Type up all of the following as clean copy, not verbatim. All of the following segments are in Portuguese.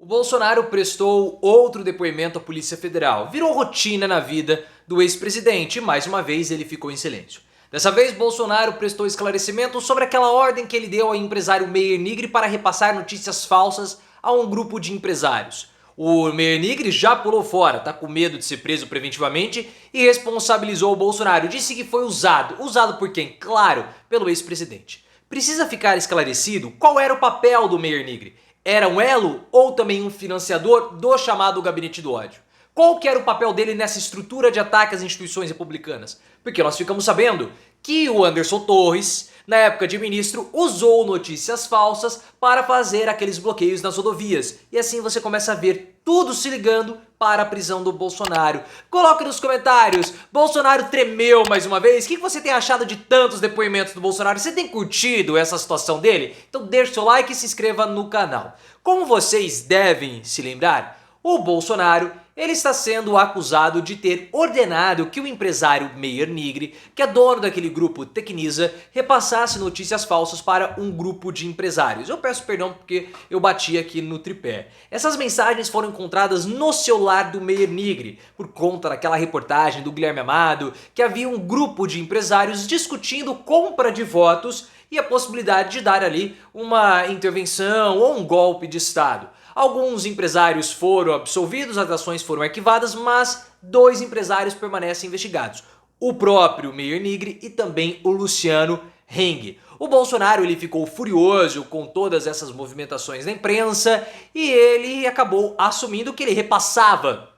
O Bolsonaro prestou outro depoimento à Polícia Federal. Virou rotina na vida do ex-presidente e mais uma vez ele ficou em silêncio. Dessa vez, Bolsonaro prestou esclarecimento sobre aquela ordem que ele deu ao empresário Meir Nigri para repassar notícias falsas a um grupo de empresários. O Meir Nigri já pulou fora, tá com medo de ser preso preventivamente e responsabilizou o Bolsonaro. Disse que foi usado. Usado por quem? Claro, pelo ex-presidente. Precisa ficar esclarecido qual era o papel do Meir Nigri. Era um elo ou também um financiador do chamado Gabinete do Ódio? Qual que era o papel dele nessa estrutura de ataque às instituições republicanas? Porque nós ficamos sabendo que o Anderson Torres, na época de ministro, usou notícias falsas para fazer aqueles bloqueios nas rodovias. E assim você começa a ver tudo se ligando para a prisão do Bolsonaro. Coloque nos comentários, Bolsonaro tremeu mais uma vez? O que você tem achado de tantos depoimentos do Bolsonaro? Você tem curtido essa situação dele? Então deixe seu like e se inscreva no canal. Como vocês devem se lembrar, o Bolsonaro ele está sendo acusado de ter ordenado que o empresário Meir Nigri, que é dono daquele grupo Tecnisa, repassasse notícias falsas para um grupo de empresários. Eu peço perdão porque eu bati aqui no tripé. Essas mensagens foram encontradas no celular do Meir Nigri, por conta daquela reportagem do Guilherme Amado, que havia um grupo de empresários discutindo compra de votos e a possibilidade de dar ali uma intervenção ou um golpe de Estado. Alguns empresários foram absolvidos, as ações foram arquivadas, mas 2 empresários permanecem investigados. O próprio Meir Nigri e também o Luciano Heng. O Bolsonaro ele ficou furioso com todas essas movimentações da imprensa e ele acabou assumindo que ele repassava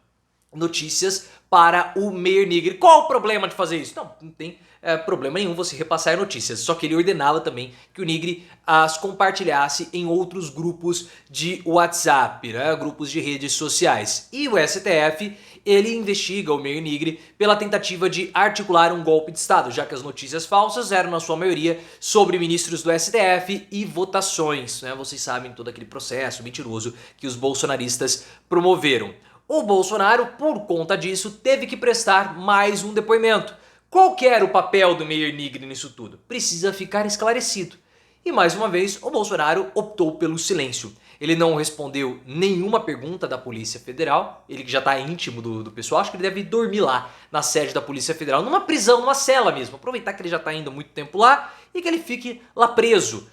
notícias para o Meir Nigri. Qual o problema de fazer isso? Não tem problema nenhum você repassar notícias, só que ele ordenava também que o Nigri as compartilhasse em outros grupos de WhatsApp, né? Grupos de redes sociais. E o STF, ele investiga o Meir Nigri pela tentativa de articular um golpe de Estado, já que as notícias falsas eram na sua maioria sobre ministros do STF e votações, né? Vocês sabem todo aquele processo mentiroso que os bolsonaristas promoveram. O Bolsonaro, por conta disso, teve que prestar mais um depoimento. Qual que era o papel do Meir Nigri nisso tudo? Precisa ficar esclarecido. E mais uma vez, o Bolsonaro optou pelo silêncio. Ele não respondeu nenhuma pergunta da Polícia Federal, ele que já está íntimo do pessoal, acho que ele deve dormir lá na sede da Polícia Federal, numa prisão, numa cela mesmo. Aproveitar que ele já está indo há muito tempo lá e que ele fique lá preso,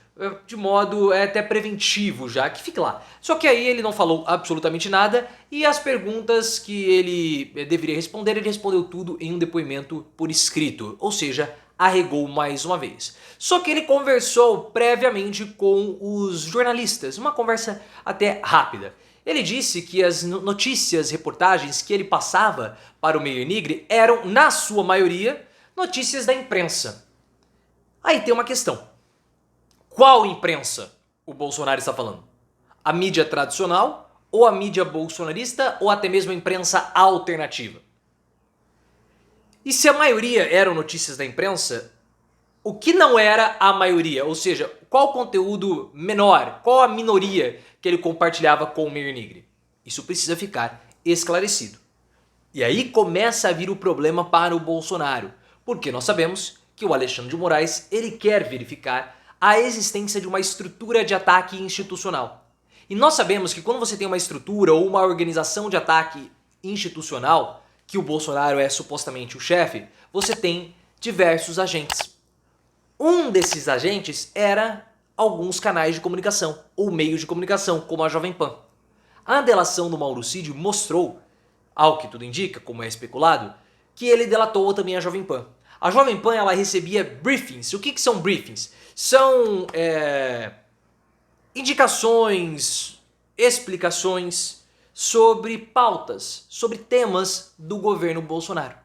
de modo até preventivo já, que fique lá. Só que aí ele não falou absolutamente nada e as perguntas que ele deveria responder, ele respondeu tudo em um depoimento por escrito, ou seja, arregou mais uma vez. Só que ele conversou previamente com os jornalistas, uma conversa até rápida. Ele disse que as notícias, reportagens que ele passava para o Meir Nigri eram, na sua maioria, notícias da imprensa. Aí tem uma questão. Qual imprensa o Bolsonaro está falando? A mídia tradicional ou a mídia bolsonarista ou até mesmo a imprensa alternativa? E se a maioria eram notícias da imprensa, o que não era a maioria? Ou seja, qual o conteúdo menor, qual a minoria que ele compartilhava com o Meir Nigri? Isso precisa ficar esclarecido. E aí começa a vir o problema para o Bolsonaro, porque nós sabemos que o Alexandre de Moraes ele quer verificar a existência de uma estrutura de ataque institucional. E nós sabemos que quando você tem uma estrutura ou uma organização de ataque institucional, que o Bolsonaro é supostamente o chefe, você tem diversos agentes. Um desses agentes era alguns canais de comunicação ou meios de comunicação, como a Jovem Pan. A delação do Mauro Cid mostrou, ao que tudo indica, como é especulado, que ele delatou também a Jovem Pan. A Jovem Pan ela recebia briefings. O que são briefings? São indicações, explicações sobre pautas, sobre temas do governo Bolsonaro.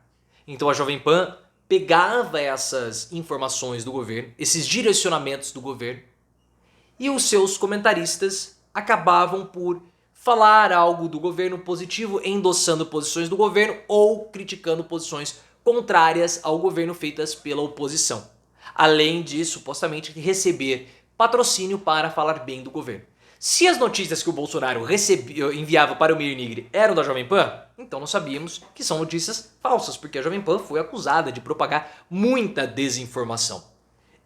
Então a Jovem Pan pegava essas informações do governo, esses direcionamentos do governo, e os seus comentaristas acabavam por falar algo do governo positivo, endossando posições do governo ou criticando posições contrárias ao governo feitas pela oposição. Além de, supostamente, receber patrocínio para falar bem do governo. Se as notícias que o Bolsonaro enviava para o Meir Nigri eram da Jovem Pan, então nós sabíamos que são notícias falsas, porque a Jovem Pan foi acusada de propagar muita desinformação.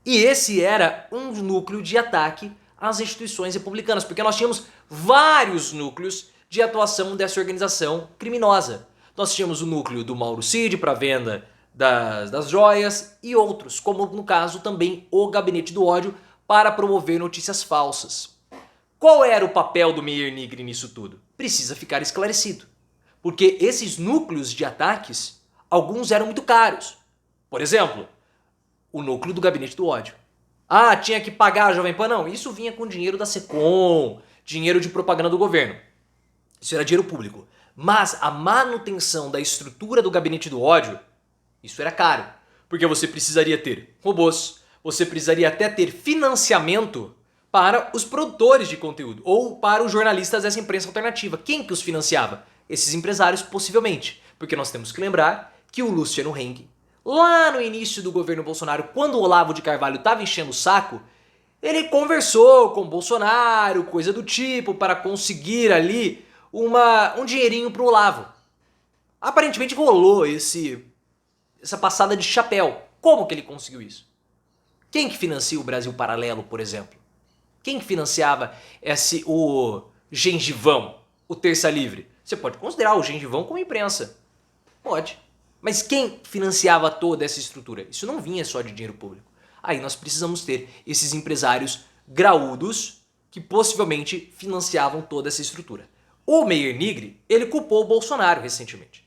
E esse era um núcleo de ataque as instituições republicanas, porque nós tínhamos vários núcleos de atuação dessa organização criminosa. Nós tínhamos o núcleo do Mauro Cid para venda das joias e outros, como no caso também o Gabinete do Ódio para promover notícias falsas. Qual era o papel do Meir Nigri nisso tudo? Precisa ficar esclarecido. Porque esses núcleos de ataques, alguns eram muito caros. Por exemplo, o núcleo do Gabinete do Ódio. Ah, tinha que pagar a Jovem Pan? Não, isso vinha com dinheiro da Secom, dinheiro de propaganda do governo. Isso era dinheiro público. Mas a manutenção da estrutura do Gabinete do Ódio, isso era caro. Porque você precisaria ter robôs, você precisaria até ter financiamento para os produtores de conteúdo ou para os jornalistas dessa imprensa alternativa. Quem que os financiava? Esses empresários, possivelmente. Porque nós temos que lembrar que o Luciano Heng, lá no início do governo Bolsonaro, quando o Olavo de Carvalho estava enchendo o saco, ele conversou com o Bolsonaro, coisa do tipo, para conseguir ali um dinheirinho pro Olavo. Aparentemente rolou essa passada de chapéu. Como que ele conseguiu isso? Quem que financia o Brasil Paralelo, por exemplo? Quem que financiava o Gengivão, o Terça Livre? Você pode considerar o Gengivão como imprensa. Pode. Mas quem financiava toda essa estrutura? Isso não vinha só de dinheiro público. Aí nós precisamos ter esses empresários graúdos que possivelmente financiavam toda essa estrutura. O Meir Nigri, ele culpou o Bolsonaro recentemente.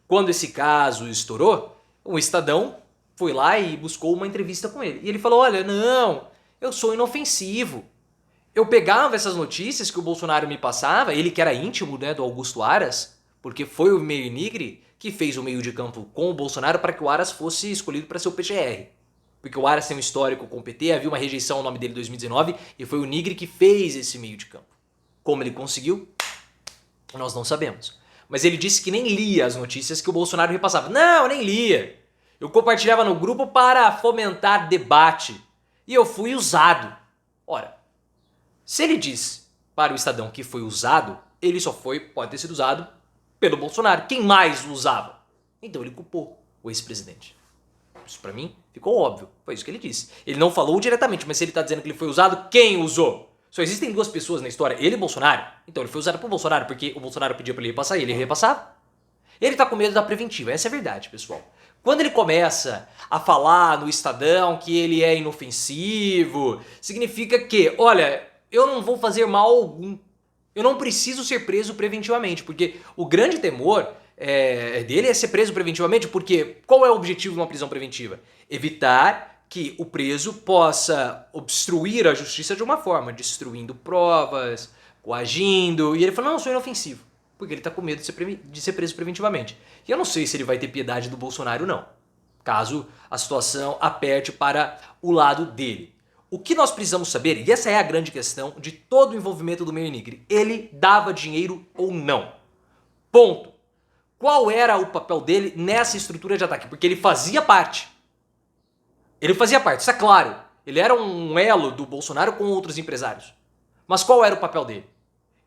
Quando esse caso estourou, o Estadão foi lá e buscou uma entrevista com ele. E ele falou, olha, não, eu sou inofensivo. Eu pegava essas notícias que o Bolsonaro me passava, ele que era íntimo, né, do Augusto Aras, porque foi o Meir Nigri que fez o meio de campo com o Bolsonaro para que o Aras fosse escolhido para ser o PGR. Porque o Aras tem um histórico com o PT, havia uma rejeição ao nome dele em 2019 e foi o Nigri que fez esse meio de campo. Como ele conseguiu, nós não sabemos. Mas ele disse que nem lia as notícias que o Bolsonaro repassava. Não, eu nem lia. Eu compartilhava no grupo para fomentar debate. E eu fui usado. Ora, se ele diz para o Estadão que foi usado, ele só pode ter sido usado pelo Bolsonaro. Quem mais o usava? Então ele culpou o ex-presidente. Isso pra mim ficou óbvio. Foi isso que ele disse. Ele não falou diretamente, mas se ele tá dizendo que ele foi usado, quem usou? Só existem duas pessoas na história, ele e Bolsonaro. Então ele foi usado por Bolsonaro, porque o Bolsonaro pediu pra ele repassar e ele repassava. Ele tá com medo da preventiva, essa é a verdade, pessoal. Quando ele começa a falar no Estadão que ele é inofensivo, significa que, olha, eu não vou fazer mal algum. Eu não preciso ser preso preventivamente, porque o grande temor dele é ser preso preventivamente, porque qual é o objetivo de uma prisão preventiva? Evitar que o preso possa obstruir a justiça de uma forma, destruindo provas, coagindo, e ele fala, não, eu sou inofensivo, porque ele tá com medo de ser preso preventivamente. E eu não sei se ele vai ter piedade do Bolsonaro, não, caso a situação aperte para o lado dele. O que nós precisamos saber, e essa é a grande questão de todo o envolvimento do Meir Nigri, ele dava dinheiro ou não? Ponto. Qual era o papel dele nessa estrutura de ataque? Porque ele fazia parte. Ele fazia parte, isso é claro. Ele era um elo do Bolsonaro com outros empresários. Mas qual era o papel dele?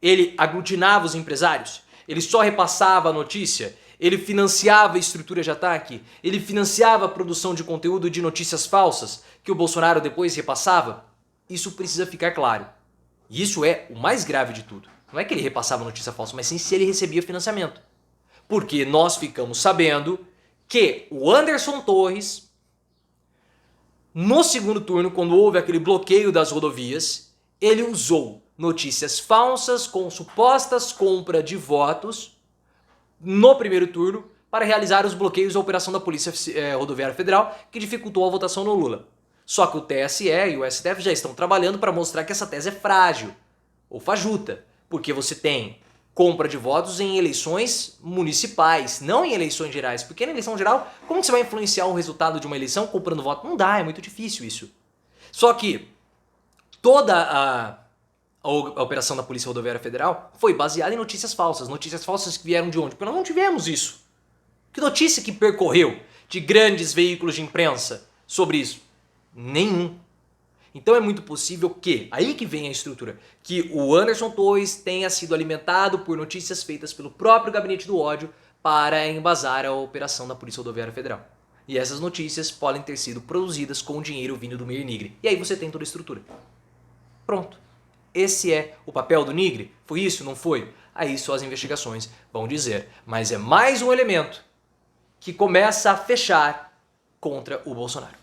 Ele aglutinava os empresários? Ele só repassava a notícia? Ele financiava a estrutura de ataque? Ele financiava a produção de conteúdo de notícias falsas que o Bolsonaro depois repassava? Isso precisa ficar claro. E isso é o mais grave de tudo. Não é que ele repassava notícia falsa, mas sim se ele recebia financiamento. Porque nós ficamos sabendo que o Anderson Torres, no segundo turno, quando houve aquele bloqueio das rodovias, ele usou notícias falsas com supostas compras de votos no primeiro turno para realizar os bloqueios da operação da Polícia Rodoviária Federal que dificultou a votação no Lula. Só que o TSE e o STF já estão trabalhando para mostrar que essa tese é frágil ou fajuta, porque você tem compra de votos em eleições municipais, não em eleições gerais, porque na eleição geral, como você vai influenciar o resultado de uma eleição comprando voto? Não dá, é muito difícil isso. Só que toda a operação da Polícia Rodoviária Federal foi baseada em notícias falsas que vieram de onde? Porque nós não tivemos isso. Que notícia que percorreu de grandes veículos de imprensa sobre isso? Nenhum. Então é muito possível que, aí que vem a estrutura, que o Anderson Torres tenha sido alimentado por notícias feitas pelo próprio Gabinete do Ódio para embasar a operação da Polícia Rodoviária Federal. E essas notícias podem ter sido produzidas com dinheiro vindo do Meir Nigri. E aí você tem toda a estrutura. Pronto. Esse é o papel do Nigre? Foi isso? Não foi? Aí só as investigações vão dizer. Mas é mais um elemento que começa a fechar contra o Bolsonaro.